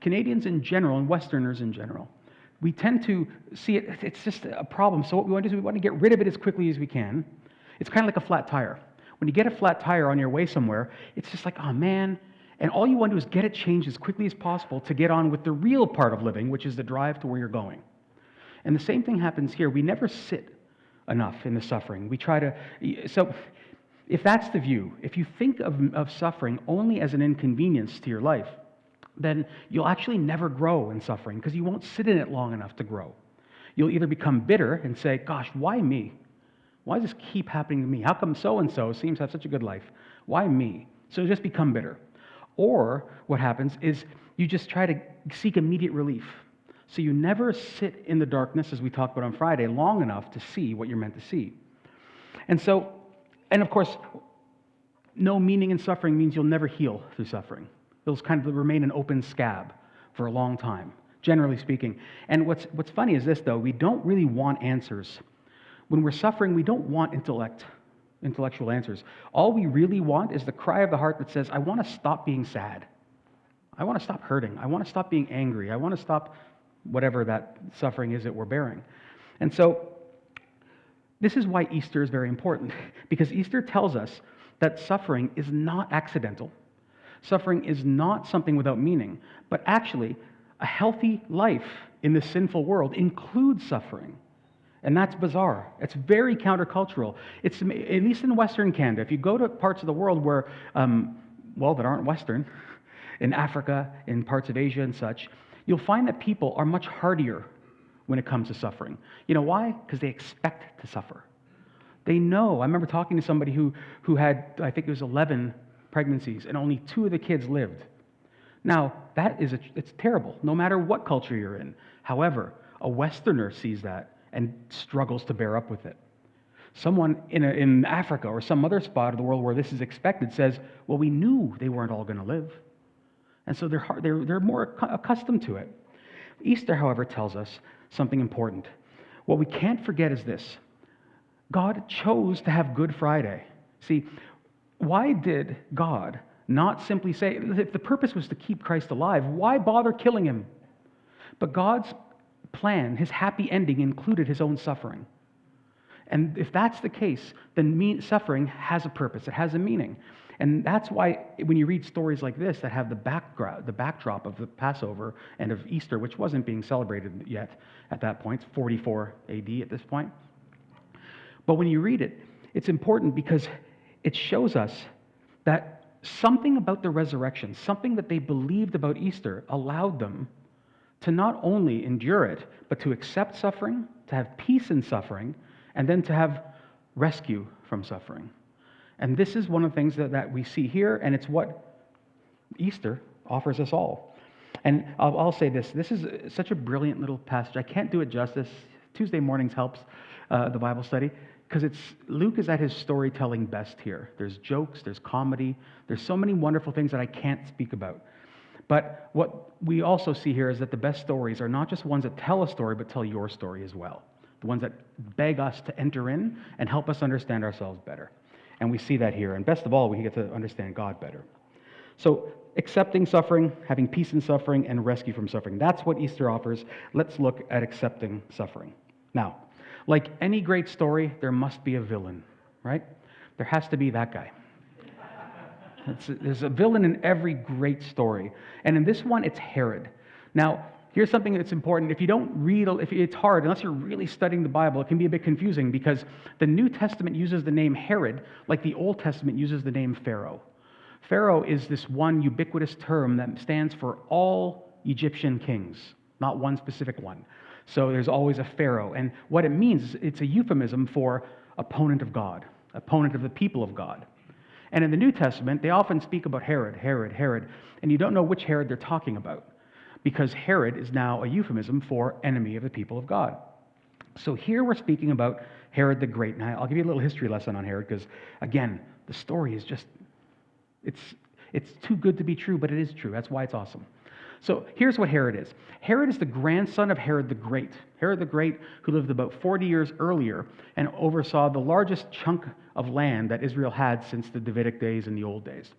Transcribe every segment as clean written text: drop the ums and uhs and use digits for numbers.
Canadians in general and Westerners in general, we tend to see it's just a problem. So what we want to do is we want to get rid of it as quickly as we can. It's kind of like a flat tire. When you get a flat tire on your way somewhere, it's just like, oh man, and all you want to do is get it changed as quickly as possible to get on with the real part of living, which is the drive to where you're going. And the same thing happens here. We never sit enough in the suffering. We try to, so if that's the view, if you think of suffering only as an inconvenience to your life, then you'll actually never grow in suffering because you won't sit in it long enough to grow. You'll either become bitter and say, gosh, why me? Why does this keep happening to me? How come so-and-so seems to have such a good life? Why me? So you just become bitter. Or what happens is you just try to seek immediate relief. So you never sit in the darkness, as we talked about on Friday, long enough to see what you're meant to see. And of course, no meaning in suffering means you'll never heal through suffering. It'll kind of remain an open scab for a long time, generally speaking. And what's funny is this, though. We don't really want answers. When we're suffering, we don't want intellectual answers. All we really want is the cry of the heart that says, I want to stop being sad. I want to stop hurting. I want to stop being angry. I want to stop whatever that suffering is that we're bearing. And so this is why Easter is very important, because Easter tells us that suffering is not accidental. Suffering is not something without meaning, but actually a healthy life in this sinful world includes suffering. And that's bizarre. It's very countercultural. It's, at least in Western Canada, if you go to parts of the world where, that aren't Western, in Africa, in parts of Asia and such, you'll find that people are much hardier when it comes to suffering. You know why? Because they expect to suffer. They know. I remember talking to somebody who had, I think it was 11 pregnancies, and only 2 of the kids lived. Now, it's terrible, no matter what culture you're in. However, a Westerner sees that and struggles to bear up with it. Someone in Africa or some other spot of the world where this is expected says, well, we knew they weren't all going to live. And so they're more accustomed to it. Easter, however, tells us something important. What we can't forget is this. God chose to have Good Friday. See, why did God not simply say, if the purpose was to keep Christ alive, why bother killing him? But God's plan, his happy ending, included his own suffering. And if that's the case, then suffering has a purpose. It has a meaning. And that's why when you read stories like this that have the backdrop of the Passover and of Easter, which wasn't being celebrated yet at that point, 44 AD at this point. But when you read it, it's important because it shows us that something about the resurrection, something that they believed about Easter, allowed them to not only endure it, but to accept suffering, to have peace in suffering, and then to have rescue from suffering. And this is one of the things that we see here, and it's what Easter offers us all. And I'll say this. This is such a brilliant little passage. I can't do it justice. Tuesday mornings helps the Bible study, because Luke is at his storytelling best here. There's jokes, there's comedy, there's so many wonderful things that I can't speak about. But what we also see here is that the best stories are not just ones that tell a story, but tell your story as well. The ones that beg us to enter in and help us understand ourselves better. And we see that here. And best of all, we get to understand God better. So accepting suffering, having peace in suffering, and rescue from suffering. That's what Easter offers. Let's look at accepting suffering. Now, like any great story, there must be a villain, right? There has to be that guy. There's a villain in every great story. And in this one, it's Herod. Now, here's something that's important. If it's hard, unless you're really studying the Bible, it can be a bit confusing because the New Testament uses the name Herod like the Old Testament uses the name Pharaoh. Pharaoh is this one ubiquitous term that stands for all Egyptian kings, not one specific one. So there's always a Pharaoh. And what it means is it's a euphemism for opponent of God, opponent of the people of God. And in the New Testament, they often speak about Herod, and you don't know which Herod they're talking about, because Herod is now a euphemism for enemy of the people of God. So here we're speaking about Herod the Great. Now, I'll give you a little history lesson on Herod, because, again, the story is just, it's too good to be true, but it is true. That's why it's awesome. So here's what Herod is. Herod is the grandson of Herod the Great. Herod the Great, who lived about 40 years earlier and oversaw the largest chunk of land that Israel had since the Davidic days and the old days.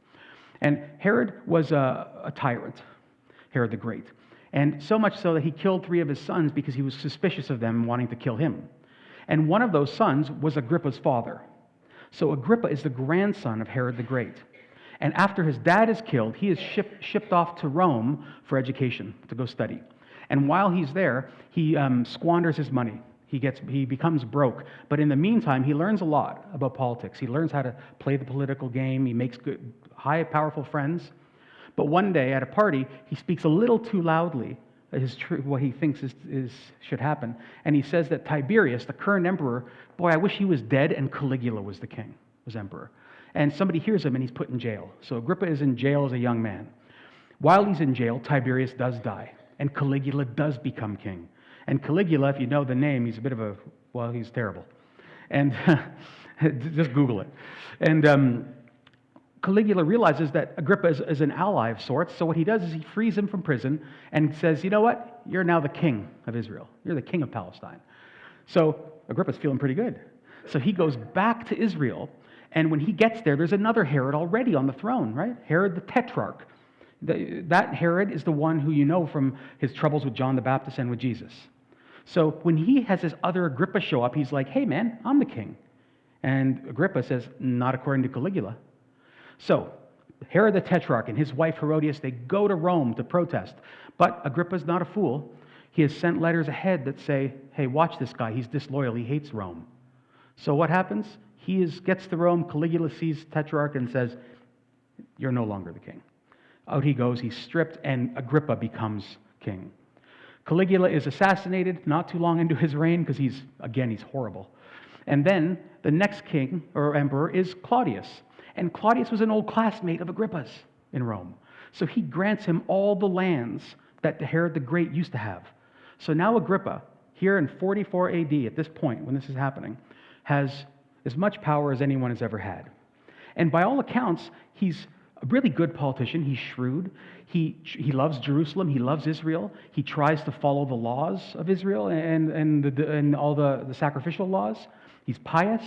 And Herod was a tyrant. Herod the Great. And so much so that he killed 3 of his sons because he was suspicious of them wanting to kill him. And one of those sons was Agrippa's father. So Agrippa is the grandson of Herod the Great. And after his dad is killed, he is shipped off to Rome for education, to go study. And while he's there, he squanders his money. He becomes broke. But in the meantime, he learns a lot about politics. He learns how to play the political game. He makes good, high, powerful friends. But one day at a party, he speaks a little too loudly what he thinks should happen. And he says that Tiberius, the current emperor, boy, I wish he was dead and Caligula was the king, was emperor. And somebody hears him and he's put in jail. So Agrippa is in jail as a young man. While he's in jail, Tiberius does die. And Caligula does become king. And Caligula, if you know the name, he's a bit of a, well, he's terrible. And just Google it. And Caligula realizes that Agrippa is an ally of sorts, so what he does is he frees him from prison and says, you know what? You're now the king of Israel. You're the king of Palestine. So Agrippa's feeling pretty good. So he goes back to Israel, and when he gets there, there's another Herod already on the throne, right? Herod the Tetrarch. That Herod is the one who you know from his troubles with John the Baptist and with Jesus. So when he has this other Agrippa show up, he's like, hey man, I'm the king. And Agrippa says, not according to Caligula. So Herod the Tetrarch and his wife Herodias, they go to Rome to protest. But Agrippa's not a fool. He has sent letters ahead that say, hey, watch this guy. He's disloyal. He hates Rome. So what happens? He gets to Rome. Caligula sees Tetrarch and says, you're no longer the king. Out he goes. He's stripped, and Agrippa becomes king. Caligula is assassinated not too long into his reign because he's horrible. And then the next king or emperor is Claudius. And Claudius was an old classmate of Agrippa's in Rome. So he grants him all the lands that Herod the Great used to have. So now Agrippa, here in 44 AD, at this point when this is happening, has as much power as anyone has ever had. And by all accounts, he's a really good politician. He's shrewd. He loves Jerusalem. He loves Israel. He tries to follow the laws of Israel and all the sacrificial laws. He's pious.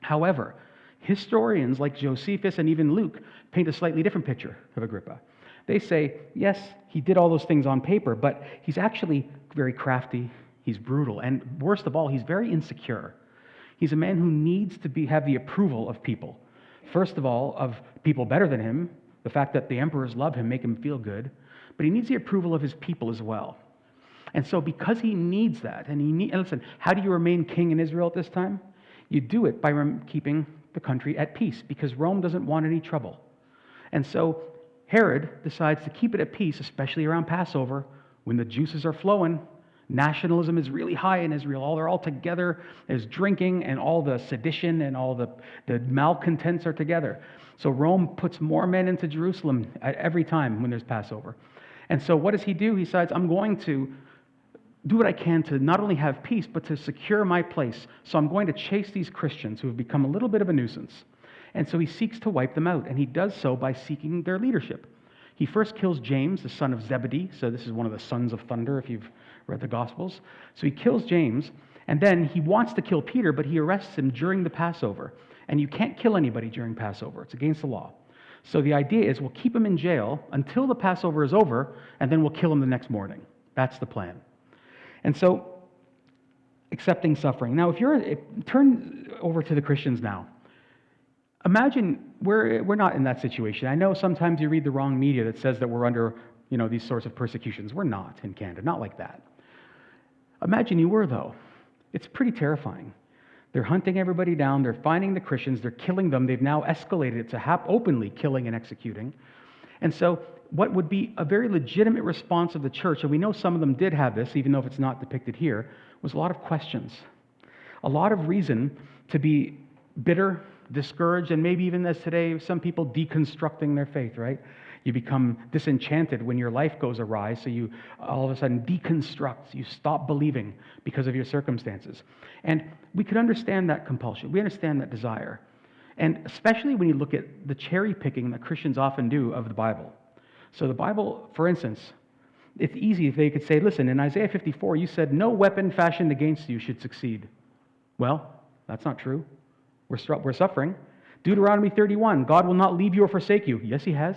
However, historians like Josephus and even Luke paint a slightly different picture of Agrippa. They say, yes, he did all those things on paper, but he's actually very crafty, he's brutal, and worst of all, he's very insecure. He's a man who needs to have the approval of people. First of all, of people better than him, the fact that the emperors love him, make him feel good, but he needs the approval of his people as well. And so because he needs that, and listen, how do you remain king in Israel at this time? You do it by keeping the country at peace, because Rome doesn't want any trouble. And so Herod decides to keep it at peace, especially around Passover, when the juices are flowing. Nationalism is really high in Israel. They're all together. There's drinking, and all the sedition and all the malcontents are together. So Rome puts more men into Jerusalem at every time when there's Passover. And so what does he do? He decides, I'm going to do what I can to not only have peace, but to secure my place. So I'm going to chase these Christians who have become a little bit of a nuisance. And so he seeks to wipe them out, and he does so by seeking their leadership. He first kills James, the son of Zebedee. So this is one of the sons of thunder, if you've read the Gospels. So he kills James, and then he wants to kill Peter, but he arrests him during the Passover. And you can't kill anybody during Passover. It's against the law. So the idea is we'll keep him in jail until the Passover is over, and then we'll kill him the next morning. That's the plan. And so, accepting suffering. Now, turn over to the Christians now. Imagine we're not in that situation. I know sometimes you read the wrong media that says that we're under, these sorts of persecutions. We're not in Canada, not like that. Imagine you were, though. It's pretty terrifying. They're hunting everybody down. They're finding the Christians. They're killing them. They've now escalated it to openly killing and executing. And so what would be a very legitimate response of the church, and we know some of them did have this, even though if it's not depicted here, was a lot of questions. A lot of reason to be bitter, discouraged, and maybe even as today, some people deconstructing their faith, right? You become disenchanted when your life goes awry, so you all of a sudden deconstruct. You stop believing because of your circumstances. And we could understand that compulsion. We understand that desire. And especially when you look at the cherry picking that Christians often do of the Bible. So the Bible, for instance, it's easy if they could say, listen, in Isaiah 54, you said, no weapon fashioned against you should succeed. Well, that's not true. We're suffering. Deuteronomy 31, God will not leave you or forsake you. Yes, he has.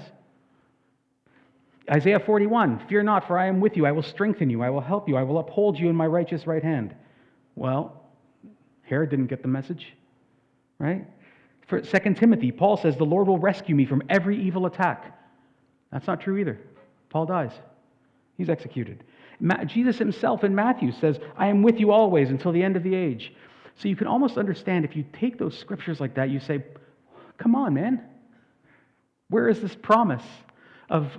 Isaiah 41, fear not, for I am with you. I will strengthen you. I will help you. I will uphold you in my righteous right hand. Well, Herod didn't get the message, right? For 2 Timothy, Paul says, the Lord will rescue me from every evil attack. That's not true either. Paul dies. He's executed. Jesus himself in Matthew says, I am with you always until the end of the age. So you can almost understand if you take those scriptures like that, you say, come on, man. Where is this promise of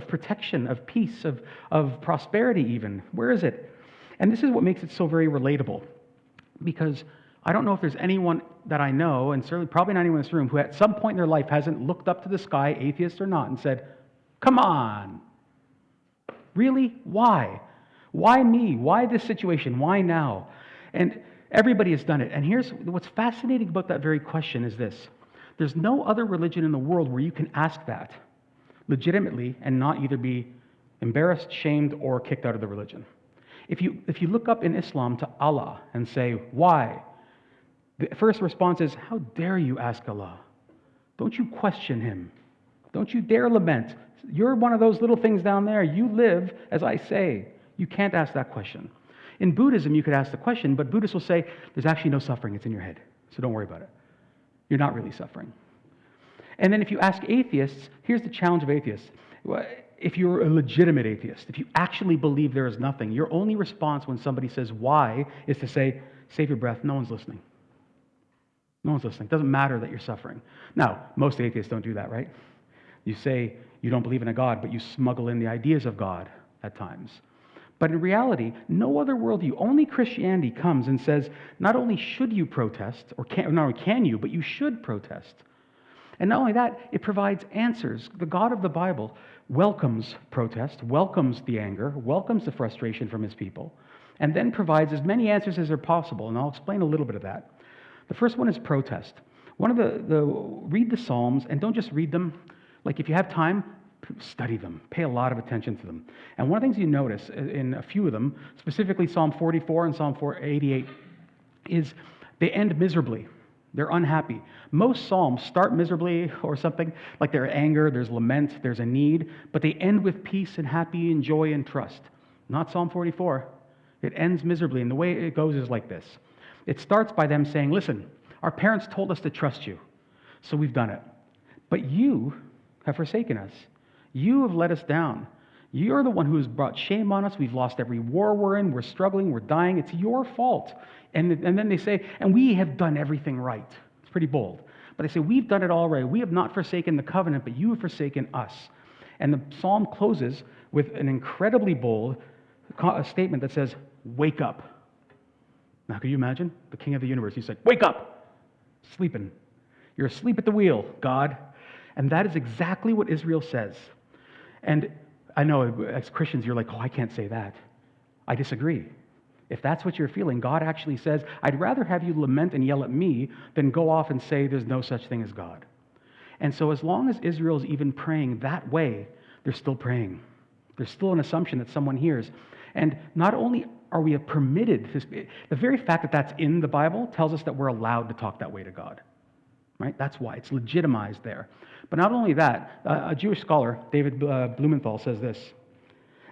protection, of peace, of prosperity even? Where is it? And this is what makes it so very relatable. Because I don't know if there's anyone that I know, and certainly probably not anyone in this room, who at some point in their life hasn't looked up to the sky, atheist or not, and said, come on. Really? Why? Why me? Why this situation? Why now? And everybody has done it. And here's what's fascinating about that very question is this. There's no other religion in the world where you can ask that legitimately and not either be embarrassed, shamed, or kicked out of the religion. If you look up in Islam to Allah and say, why? The first response is, how dare you ask Allah? Don't you question him? Don't you dare lament. You're one of those little things down there. You live as I say. You can't ask that question. In Buddhism, you could ask the question, but Buddhists will say, there's actually no suffering. It's in your head. So don't worry about it. You're not really suffering. And then if you ask atheists, here's the challenge of atheists. If you're a legitimate atheist, if you actually believe there is nothing, your only response when somebody says why is to say, save your breath. No one's listening. No one's listening. It doesn't matter that you're suffering. Now, most atheists don't do that, right? You say you don't believe in a God, but you smuggle in the ideas of God at times. But in reality, no other worldview, only Christianity comes and says, not only should you protest, not only can you, but you should protest. And not only that, it provides answers. The God of the Bible welcomes protest, welcomes the anger, welcomes the frustration from his people, and then provides as many answers as are possible. And I'll explain a little bit of that. The first one is protest. One of read the Psalms, and don't just read them. Like if you have time, study them. Pay a lot of attention to them. And one of the things you notice in a few of them, specifically Psalm 44 and Psalm 88, is they end miserably. They're unhappy. Most Psalms start miserably or something, like there's anger, there's lament, there's a need, but they end with peace and happy and joy and trust. Not Psalm 44. It ends miserably, and the way it goes is like this. It starts by them saying, listen, our parents told us to trust you, so we've done it. But you have forsaken us. You have let us down. You're the one who has brought shame on us. We've lost every war we're in. We're struggling. We're dying. It's your fault. And then they say, and we have done everything right. It's pretty bold. But they say, we've done it all right. We have not forsaken the covenant, but you have forsaken us. And the psalm closes with an incredibly bold statement that says, wake up. Now, can you imagine? The king of the universe, he's like, wake up! Sleeping. You're asleep at the wheel, God. And that is exactly what Israel says. And I know as Christians, you're like, oh, I can't say that. I disagree. If that's what you're feeling, God actually says, I'd rather have you lament and yell at me than go off and say there's no such thing as God. And so as long as Israel's even praying that way, they're still praying. There's still an assumption that someone hears. And not only are we permitted, the very fact that that's in the Bible tells us that we're allowed to talk that way to God. Right? That's why it's legitimized there. But not only that, a Jewish scholar, David Blumenthal, says this: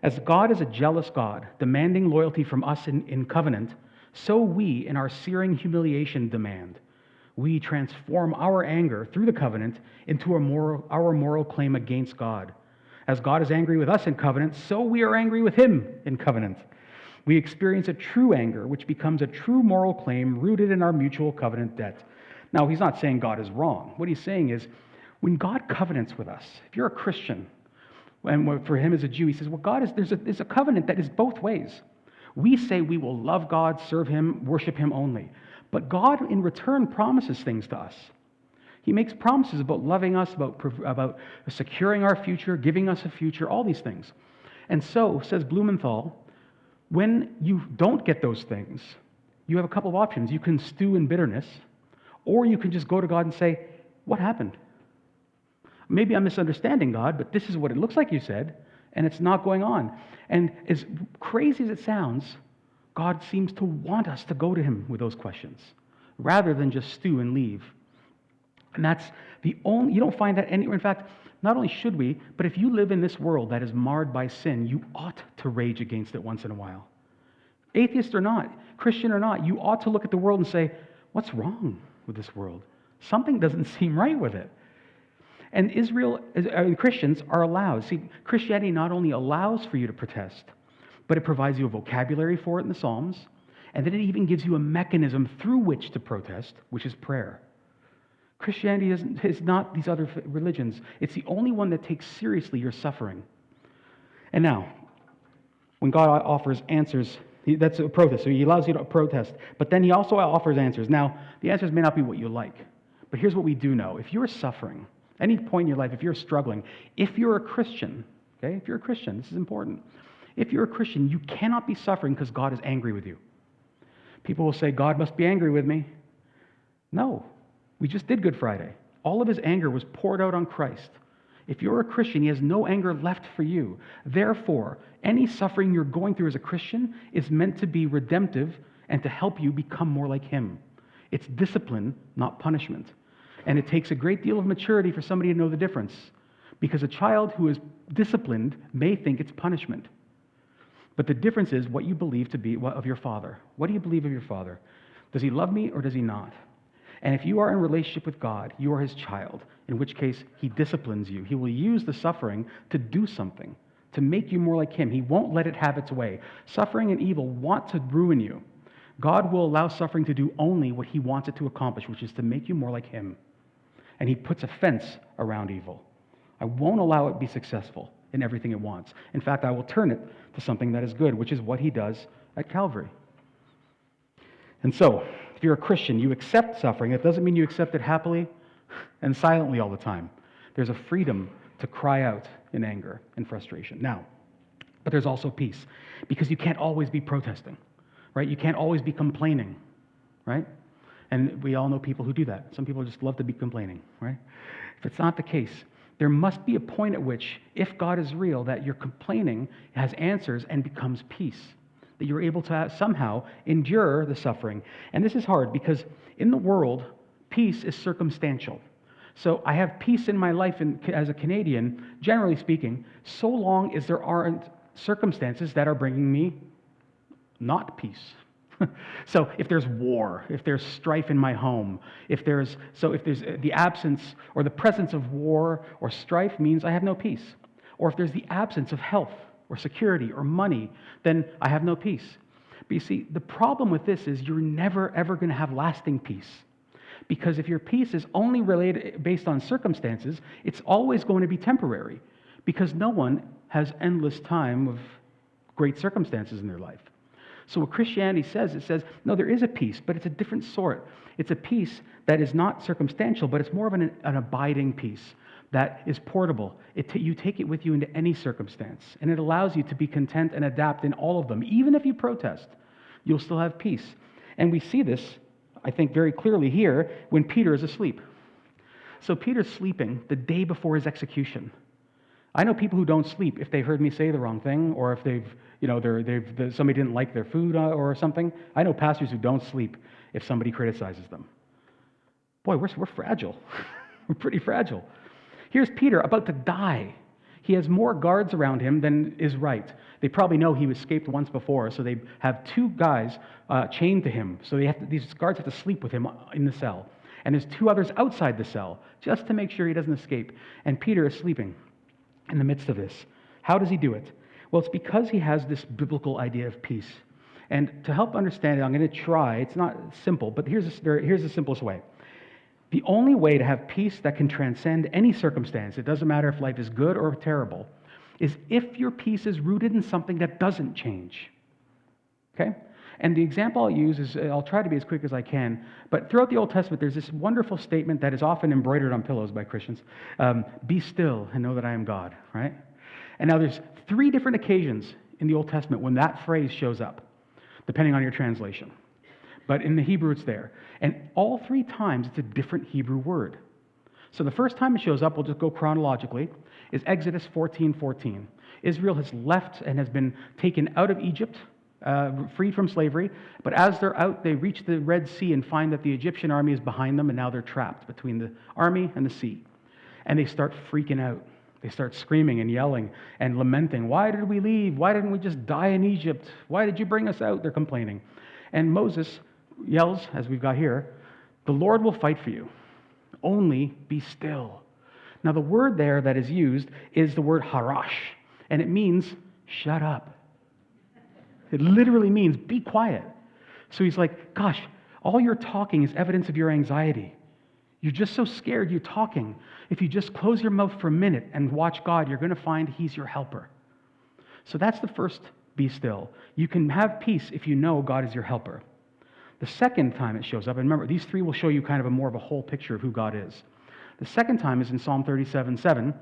as God is a jealous God, demanding loyalty from us in covenant, so we, in our searing humiliation, demand. We transform our anger through the covenant into our moral claim against God. As God is angry with us in covenant, so we are angry with him in covenant. We experience a true anger, which becomes a true moral claim rooted in our mutual covenant debt. Now, he's not saying God is wrong. What he's saying is, when God covenants with us, if you're a Christian, and for him as a Jew, he says, well, God is, there's a covenant that is both ways. We say we will love God, serve him, worship him only. But God, in return, promises things to us. He makes promises about loving us, about securing our future, giving us a future, all these things. And so, says Blumenthal, when you don't get those things, you have a couple of options. You can stew in bitterness, or you can just go to God and say, what happened? Maybe I'm misunderstanding God, but this is what it looks like you said, and it's not going on. And as crazy as it sounds, God seems to want us to go to him with those questions, rather than just stew and leave. And that's the only, you don't find that anywhere. In fact, not only should we, but if you live in this world that is marred by sin, you ought to rage against it once in a while. Atheist or not, Christian or not, you ought to look at the world and say, what's wrong with this world? Something doesn't seem right with it. And Christians are allowed. See, Christianity not only allows for you to protest, but it provides you a vocabulary for it in the Psalms, and then it even gives you a mechanism through which to protest, which is prayer. Christianity is not these other religions. It's the only one that takes seriously your suffering. And now, when God offers answers, that's a protest. So he allows you to protest, but then he also offers answers. Now, the answers may not be what you like, but here's what we do know. If you're suffering, any point in your life, if you're struggling, if you're a Christian, okay, if you're a Christian, this is important. If you're a Christian, you cannot be suffering because God is angry with you. People will say, God must be angry with me. No, we just did Good Friday. All of his anger was poured out on Christ. If you're a Christian, he has no anger left for you. Therefore, any suffering you're going through as a Christian is meant to be redemptive and to help you become more like him. It's discipline, not punishment. And it takes a great deal of maturity for somebody to know the difference, because a child who is disciplined may think it's punishment. But the difference is what you believe to be of your father. What do you believe of your father? Does he love me or does he not? And if you are in relationship with God, you are his child, in which case he disciplines you. He will use the suffering to do something, to make you more like him. He won't let it have its way. Suffering and evil want to ruin you. God will allow suffering to do only what he wants it to accomplish, which is to make you more like him. And he puts a fence around evil. I won't allow it to be successful in everything it wants. In fact, I will turn it to something that is good, which is what he does at Calvary. And so, if you're a Christian, you accept suffering. It doesn't mean you accept it happily and silently all the time. There's a freedom to cry out in anger and frustration. Now, but there's also peace, because you can't always be protesting, right? You can't always be complaining, right? And we all know people who do that. Some people just love to be complaining, right? If it's not the case, there must be a point at which, if God is real, that your complaining has answers and becomes peace, that you're able to somehow endure the suffering. And this is hard because in the world, peace is circumstantial. So I have peace in my life as a Canadian, generally speaking, so long as there aren't circumstances that are bringing me not peace. So if there's war, if there's strife in my home, if there's the absence or the presence of war or strife means I have no peace. Or if there's the absence of health or security or money, then I have no peace. But you see, the problem with this is you're never ever going to have lasting peace. Because if your peace is only based on circumstances, it's always going to be temporary. Because no one has endless time of great circumstances in their life. So what Christianity says, it says, no, there is a peace, but it's a different sort. It's a peace that is not circumstantial, but it's more of an abiding peace that is portable. You take it with you into any circumstance, and it allows you to be content and adapt in all of them. Even if you protest, you'll still have peace. And we see this, I think, very clearly here when Peter is asleep. So Peter's sleeping the day before his execution. I know people who don't sleep if they heard me say the wrong thing, or if somebody didn't like their food or something. I know pastors who don't sleep if somebody criticizes them. Boy, we're fragile. We're pretty fragile. Here's Peter about to die. He has more guards around him than is right. They probably know he escaped once before, so they have two guys chained to him. So these guards have to sleep with him in the cell. And there's two others outside the cell, just to make sure he doesn't escape. And Peter is sleeping in the midst of this. How does he do it? Well, it's because he has this biblical idea of peace. And to help understand it, I'm going to try. It's not simple, but here's the simplest way. The only way to have peace that can transcend any circumstance, it doesn't matter if life is good or terrible, is if your peace is rooted in something that doesn't change. Okay? And the example I'll use is, I'll try to be as quick as I can, but throughout the Old Testament, there's this wonderful statement that is often embroidered on pillows by Christians. Be still and know that I am God, right? And now there's 3 different occasions in the Old Testament when that phrase shows up, depending on your translation. But in the Hebrew, it's there. And all 3 times, it's a different Hebrew word. So the first time it shows up, we'll just go chronologically, is Exodus 14:14. Israel has left and has been taken out of Egypt, freed from slavery, but as they're out, they reach the Red Sea and find that the Egyptian army is behind them, and now they're trapped between the army and the sea. And they start freaking out. They start screaming and yelling and lamenting. Why did we leave? Why didn't we just die in Egypt? Why did you bring us out? They're complaining. And Moses yells, as we've got here, the Lord will fight for you. Only be still. Now, the word there that is used is the word harash, and it means shut up. It literally means be quiet. So he's like, gosh, all your talking is evidence of your anxiety. You're just so scared you're talking. If you just close your mouth for a minute and watch God, you're going to find he's your helper. So that's the first be still. You can have peace if you know God is your helper. The second time it shows up, and remember, these three will show you kind of a more of a whole picture of who God is. The second time is in Psalm 37:7,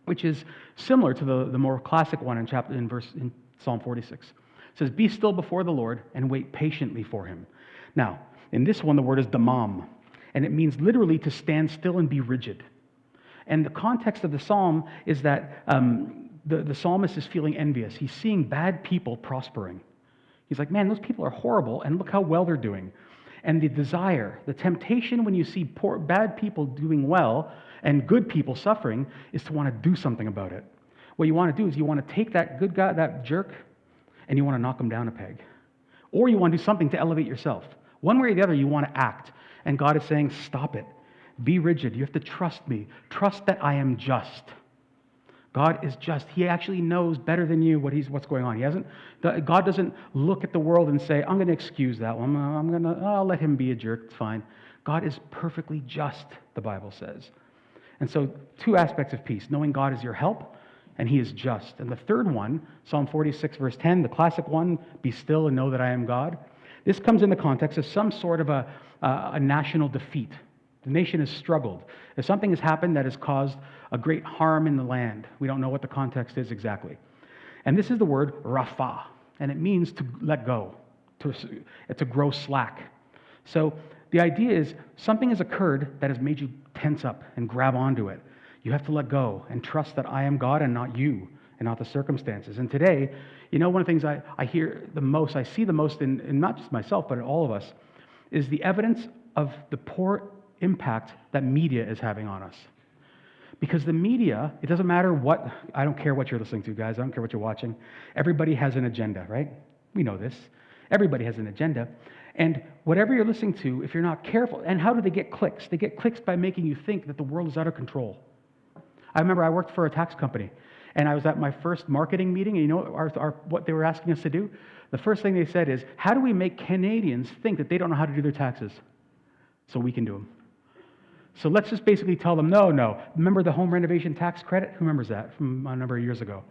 which is similar to the more classic one in Psalm 46. It says, be still before the Lord and wait patiently for him. Now, in this one, the word is damam, and it means literally to stand still and be rigid. And the context of the psalm is that the psalmist is feeling envious. He's seeing bad people prospering. He's like, man, those people are horrible, and look how well they're doing. And the desire, the temptation when you see bad people doing well and good people suffering is to want to do something about it. What you want to do is you want to take that good guy, that jerk, and you want to knock him down a peg. Or you want to do something to elevate yourself. One way or the other, you want to act. And God is saying, stop it. Be rigid. You have to trust me. Trust that I am just. God is just. He actually knows better than you what's going on. God doesn't look at the world and say, I'm going to excuse that one. I'll let him be a jerk. It's fine. God is perfectly just, the Bible says. And so, two aspects of peace: knowing God is your help, and he is just. And the third one, Psalm 46, verse 10, the classic one, be still and know that I am God. This comes in the context of some sort of a national defeat. The nation has struggled. If something has happened that has caused a great harm in the land, we don't know what the context is exactly. And this is the word rapha, and it means to let go, to grow slack. So the idea is something has occurred that has made you tense up and grab onto it. You have to let go and trust that I am God and not you and not the circumstances. And today, one of the things I hear the most, I see the most in not just myself, but in all of us, is the evidence of the poor impact that media is having on us. Because the media, it doesn't matter I don't care what you're listening to, guys. I don't care what you're watching. Everybody has an agenda, right? We know this. Everybody has an agenda. And whatever you're listening to, if you're not careful, and how do they get clicks? They get clicks by making you think that the world is out of control. I remember I worked for a tax company, and I was at my first marketing meeting, and what they were asking us to do? The first thing they said is, how do we make Canadians think that they don't know how to do their taxes so we can do them? So let's just basically tell them, no. Remember the home renovation tax credit? Who remembers that from a number of years ago?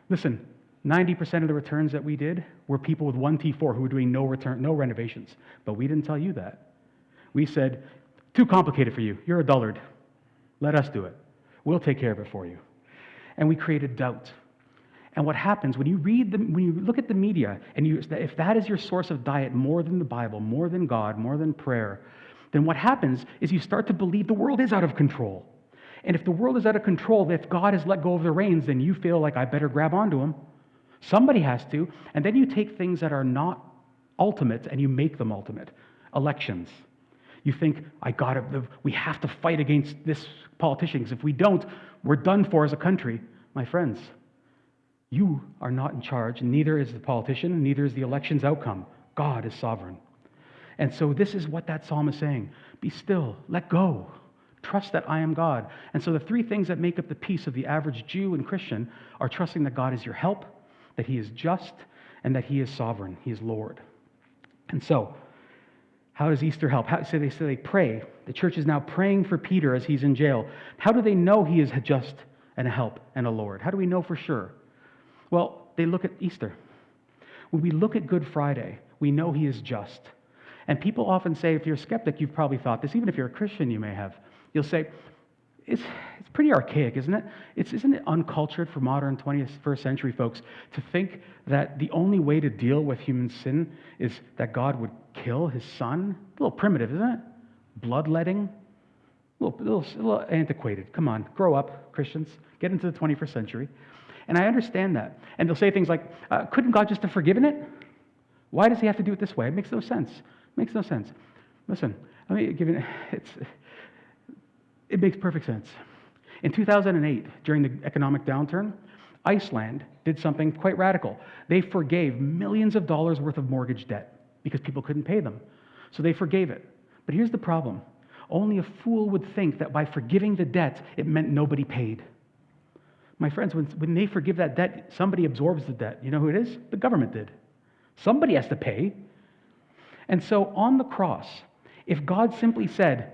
Listen, 90% of the returns that we did were people with 1T4 who were doing no renovations. But we didn't tell you that. We said, too complicated for you. You're a dullard. Let us do it. We'll take care of it for you. And we created doubt. And what happens when you look at the media, and if that is your source of diet more than the Bible, more than God, more than prayer, then what happens is you start to believe the world is out of control. And if the world is out of control, if God has let go of the reins, then you feel like I better grab onto him. Somebody has to. And then you take things that are not ultimate and you make them ultimate. Elections. You think, we have to fight against this politician, because if we don't, we're done for as a country. My friends, you are not in charge, and neither is the politician, neither is the election's outcome. God is sovereign. And so this is what that psalm is saying. Be still, let go, trust that I am God. And so the three things that make up the peace of the average Jew and Christian are trusting that God is your help, that he is just, and that he is sovereign, he is Lord. And so, how does Easter help? So they pray. The church is now praying for Peter as he's in jail. How do they know he is just and a help and a Lord? How do we know for sure? Well, they look at Easter. When we look at Good Friday, we know he is just. And people often say, if you're a skeptic, you've probably thought this, even if you're a Christian, you may have. You'll say, it's pretty archaic, isn't it? Isn't it uncultured for modern 21st century folks to think that the only way to deal with human sin is that God would kill his son? A little primitive, isn't it? Bloodletting? A little antiquated. Come on, grow up, Christians. Get into the 21st century. And I understand that. And they'll say things like, couldn't God just have forgiven it? Why does he have to do it this way? It makes no sense. Makes no sense. Listen, let me give it makes perfect sense. In 2008, during the economic downturn, Iceland did something quite radical. They forgave millions of dollars worth of mortgage debt because people couldn't pay them. So they forgave it. But here's the problem. Only a fool would think that by forgiving the debt, it meant nobody paid. My friends, when they forgive that debt, somebody absorbs the debt. You know who it is? The government did. Somebody has to pay. And so on the cross, if God simply said,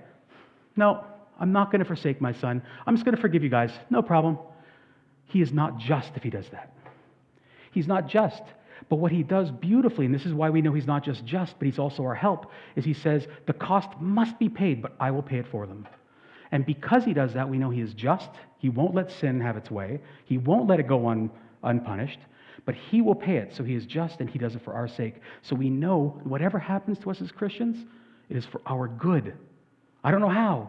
no, I'm not going to forsake my son, I'm just going to forgive you guys, no problem. He is not just if he does that. He's not just. But what he does beautifully, and this is why we know he's not just, but he's also our help, is he says, the cost must be paid, but I will pay it for them. And because he does that, we know he is just. He won't let sin have its way. He won't let it go unpunished, but he will pay it. So he is just, and he does it for our sake. So we know whatever happens to us as Christians, it is for our good. I don't know how.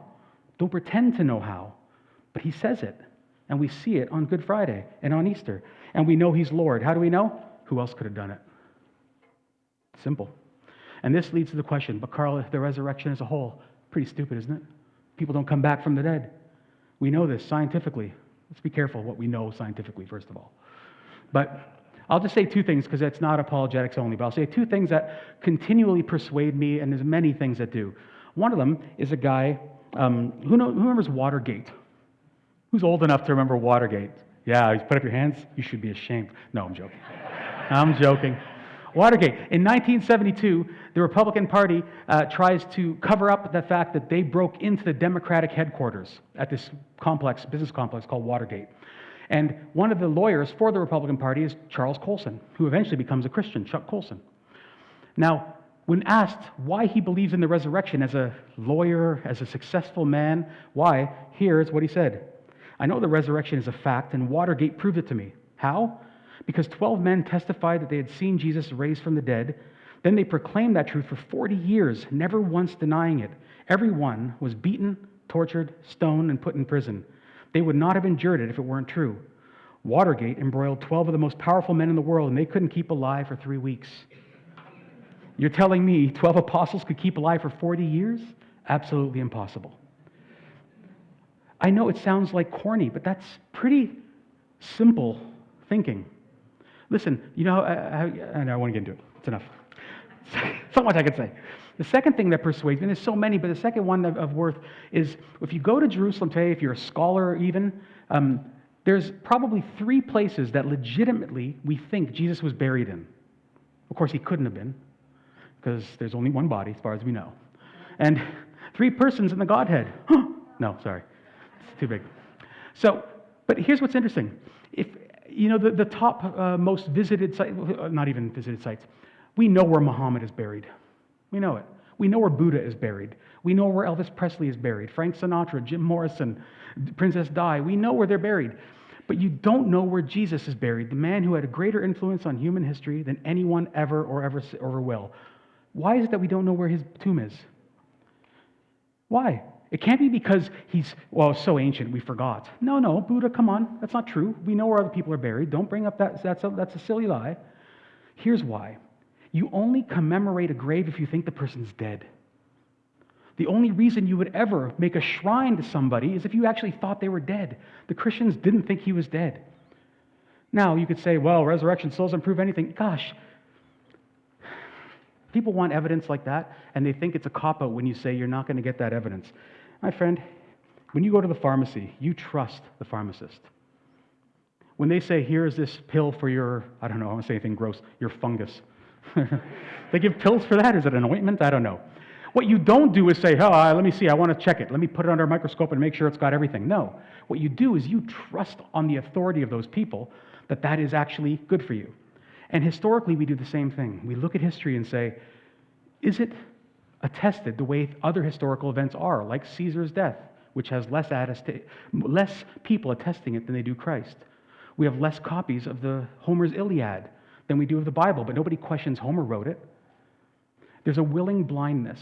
Don't pretend to know how. But he says it, and we see it on Good Friday and on Easter. And we know he's Lord. How do we know? Who else could have done it? Simple. And this leads to the question, but Carl, the resurrection as a whole, pretty stupid, isn't it? People don't come back from the dead. We know this scientifically. Let's be careful what we know scientifically, first of all. But I'll just say two things, because it's not apologetics only, but I'll say two things that continually persuade me, and there's many things that do. One of them is a guy, who remembers Watergate? Who's old enough to remember Watergate? Yeah, you put up your hands? You should be ashamed. No, I'm joking. I'm joking. Watergate. In 1972, the Republican Party tries to cover up the fact that they broke into the Democratic headquarters at this business complex called Watergate. And one of the lawyers for the Republican Party is Charles Colson, who eventually becomes a Christian, Chuck Colson. Now, when asked why he believes in the resurrection as a lawyer, as a successful man, why, here's what he said. I know the resurrection is a fact, and Watergate proved it to me. How? Because 12 men testified that they had seen Jesus raised from the dead. Then they proclaimed that truth for 40 years, never once denying it. Everyone was beaten, tortured, stoned, and put in prison. They would not have endured it if it weren't true. Watergate embroiled 12 of the most powerful men in the world, and they couldn't keep alive for 3 weeks. You're telling me 12 apostles could keep alive for 40 years? Absolutely impossible. I know it sounds like corny, but that's pretty simple thinking. Listen, you know, I don't want to get into it. It's enough. So much I could say. The second thing that persuades me, and there's so many, but the second one of worth is if you go to Jerusalem today, if you're a scholar even, there's probably 3 places that legitimately we think Jesus was buried in. Of course, he couldn't have been, because there's only one body as far as we know. And 3 persons in the Godhead. No, sorry. It's too big. So, but here's what's interesting. If you know, the top most visited site, not even visited sites, we know where Muhammad is buried. We know it. We know where Buddha is buried. We know where Elvis Presley is buried, Frank Sinatra, Jim Morrison, Princess Di. We know where they're buried. But you don't know where Jesus is buried, the man who had a greater influence on human history than anyone ever will. Why is it that we don't know where his tomb is? Why? It can't be because he's, so ancient, we forgot. No, Buddha, come on. That's not true. We know where other people are buried. Don't bring up that's a silly lie. Here's why. You only commemorate a grave if you think the person's dead. The only reason you would ever make a shrine to somebody is if you actually thought they were dead. The Christians didn't think he was dead. Now, you could say, well, resurrection still doesn't prove anything. Gosh, people want evidence like that, and they think it's a cop-out when you say you're not going to get that evidence. My friend, when you go to the pharmacy, you trust the pharmacist. When they say, here's this pill for your, I don't want to say anything gross, your fungus. They give pills for that? Is it an ointment? I don't know. What you don't do is say, let me see, I want to check it. Let me put it under a microscope and make sure it's got everything. No. What you do is you trust on the authority of those people that is actually good for you. And historically, we do the same thing. We look at history and say, is it attested the way other historical events are, like Caesar's death, which has less people attesting it than they do Christ? We have less copies of Homer's Iliad than we do of the Bible, but nobody questions Homer wrote it. There's a willing blindness.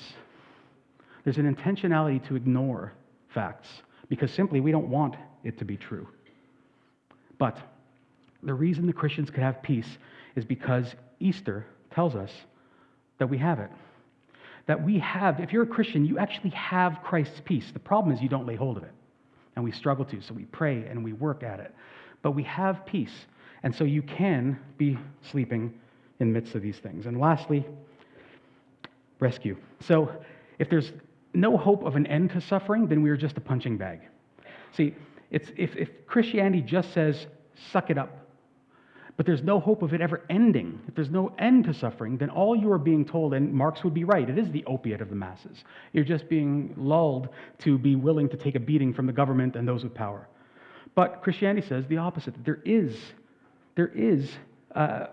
There's an intentionality to ignore facts because simply we don't want it to be true. But the reason the Christians could have peace is because Easter tells us that we have it. That we have, if you're a Christian, you actually have Christ's peace. The problem is you don't lay hold of it. and we struggle to. So we pray and we work at it. But we have peace. And so you can be sleeping in the midst of these things. And lastly, rescue. So if there's no hope of an end to suffering, then we are just a punching bag. See, if Christianity just says, suck it up, but there's no hope of it ever ending, if there's no end to suffering, then all you are being told, and Marx would be right, it is the opiate of the masses. You're just being lulled to be willing to take a beating from the government and those with power. But Christianity says the opposite, that there is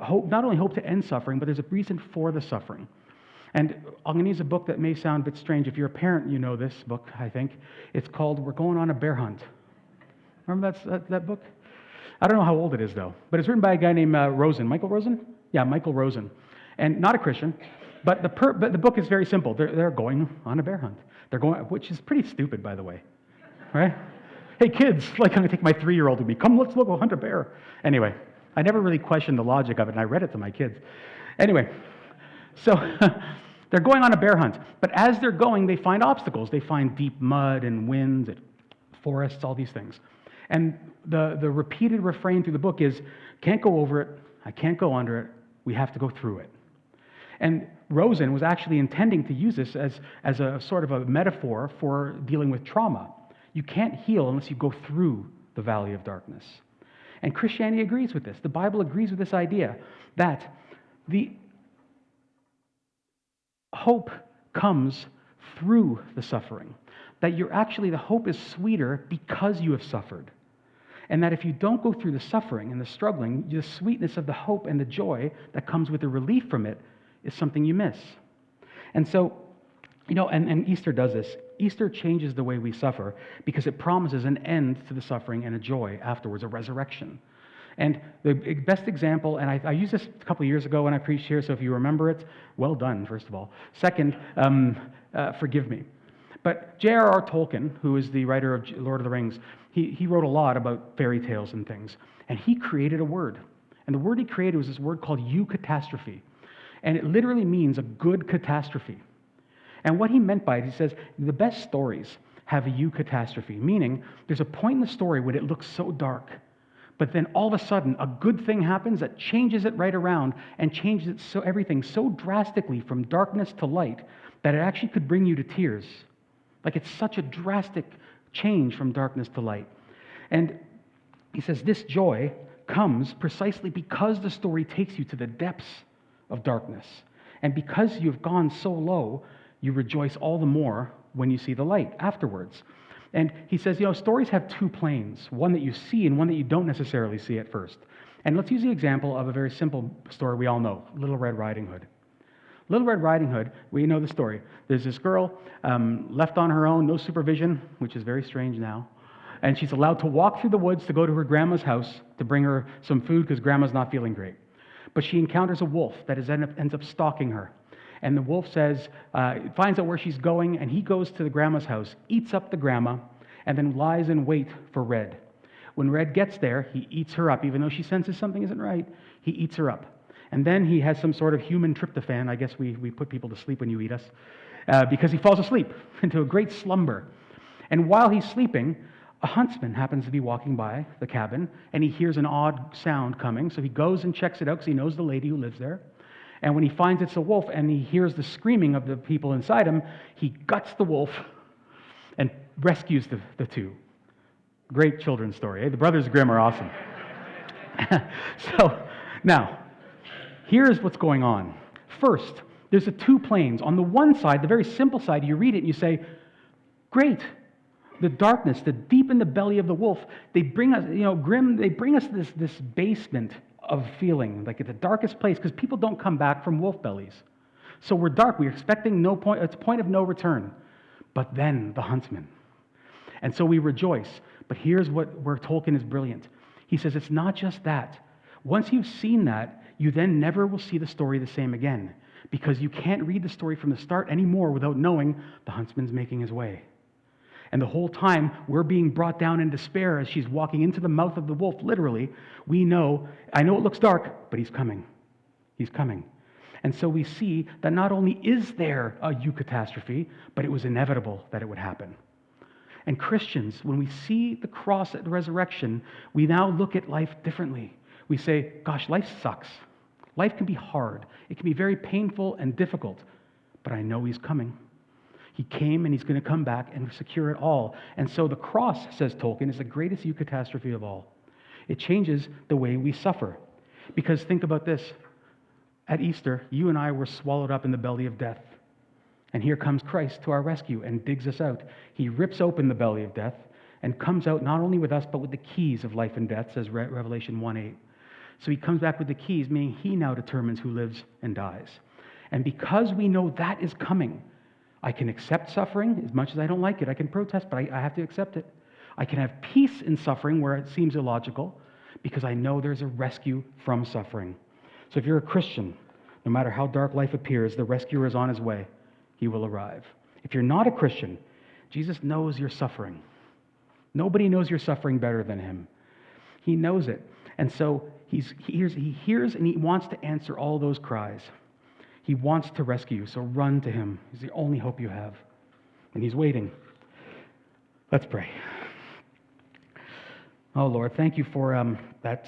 hope, not only hope to end suffering, but there's a reason for the suffering. And I'm going to use a book that may sound a bit strange. If you're a parent, you know this book, I think. It's called We're Going on a Bear Hunt. Remember that book? I don't know how old it is, though. But it's written by a guy named Rosen. Michael Rosen? Yeah, Michael Rosen. And not a Christian. But the book is very simple. They're going on a bear hunt. They're going, which is pretty stupid, by the way. Right? Hey, kids, like I'm going to take my 3-year-old with me. Come, let's go hunt a bear. Anyway, I never really questioned the logic of it, and I read it to my kids. Anyway, so they're going on a bear hunt. But as they're going, they find obstacles. They find deep mud and winds and forests, all these things. And the repeated refrain through the book is, can't go over it, I can't go under it, we have to go through it. And Rosen was actually intending to use this as a sort of a metaphor for dealing with trauma. You can't heal unless you go through the valley of darkness. And Christianity agrees with this. The Bible agrees with this idea that the hope comes through the suffering. That the hope is sweeter because you have suffered. And that if you don't go through the suffering and the struggling, the sweetness of the hope and the joy that comes with the relief from it is something you miss. And so, and Easter does this. Easter changes the way we suffer because it promises an end to the suffering and a joy afterwards, a resurrection. And the best example, and I used this a couple of years ago when I preached here, so if you remember it, well done, first of all. Second, forgive me. But J.R.R. Tolkien, who is the writer of Lord of the Rings, he wrote a lot about fairy tales and things. And he created a word. And the word he created was this word called eucatastrophe. And it literally means a good catastrophe. And what he meant by it, he says, the best stories have a eucatastrophe, meaning there's a point in the story when it looks so dark, but then all of a sudden a good thing happens that changes it right around and changes it everything so drastically from darkness to light that it actually could bring you to tears. Like it's such a drastic change from darkness to light. And he says this joy comes precisely because the story takes you to the depths of darkness. And because you've gone so low, you rejoice all the more when you see the light afterwards. And he says, stories have two planes, one that you see and one that you don't necessarily see at first. And let's use the example of a very simple story we all know, Little Red Riding Hood. Little Red Riding Hood, we know the story. There's this girl left on her own, no supervision, which is very strange now. And she's allowed to walk through the woods to go to her grandma's house to bring her some food because grandma's not feeling great. But she encounters a wolf that ends up stalking her. And the wolf finds out where she's going, and he goes to the grandma's house, eats up the grandma, and then lies in wait for Red. When Red gets there, he eats her up. Even though she senses something isn't right, he eats her up. And then he has some sort of human tryptophan. I guess we put people to sleep when you eat us. Because he falls asleep into a great slumber. And while he's sleeping, a huntsman happens to be walking by the cabin, and he hears an odd sound coming. So he goes and checks it out because he knows the lady who lives there. And when he finds it's a wolf and he hears the screaming of the people inside him, he guts the wolf and rescues the two. Great children's story. Eh? The Brothers Grimm are awesome. So, now, here's what's going on. First, there's the two planes. On the one side, the very simple side, you read it and you say, great. The darkness, the deep in the belly of the wolf, they bring us, Grimm, they bring us this basement of feeling, like at the darkest place, because people don't come back from wolf bellies. So we're dark. We're expecting it's a point of no return. But then the huntsman. And so we rejoice. But here's where Tolkien is brilliant. He says it's not just that. Once you've seen that, you then never will see the story the same again, because you can't read the story from the start anymore without knowing the huntsman's making his way. And the whole time, we're being brought down in despair as she's walking into the mouth of the wolf, literally. I know it looks dark, but he's coming. He's coming. And so we see that not only is there a eucatastrophe, but it was inevitable that it would happen. And Christians, when we see the cross at the resurrection, we now look at life differently. We say, gosh, life sucks. Life can be hard. It can be very painful and difficult, but I know he's coming. He came and he's going to come back and secure it all. And so the cross, says Tolkien, is the greatest eucatastrophe of all. It changes the way we suffer. Because think about this. At Easter, you and I were swallowed up in the belly of death. And here comes Christ to our rescue and digs us out. He rips open the belly of death and comes out not only with us, but with the keys of life and death, says Revelation 1:8. So he comes back with the keys, meaning he now determines who lives and dies. And because we know that is coming, I can accept suffering as much as I don't like it. I can protest, but I have to accept it. I can have peace in suffering where it seems illogical because I know there's a rescue from suffering. So if you're a Christian, no matter how dark life appears, the rescuer is on his way. He will arrive. If you're not a Christian, Jesus knows your suffering. Nobody knows your suffering better than him. He knows it. And so he hears and he wants to answer all those cries. He wants to rescue you, so run to him. He's the only hope you have. And he's waiting. Let's pray. Oh, Lord, thank you for that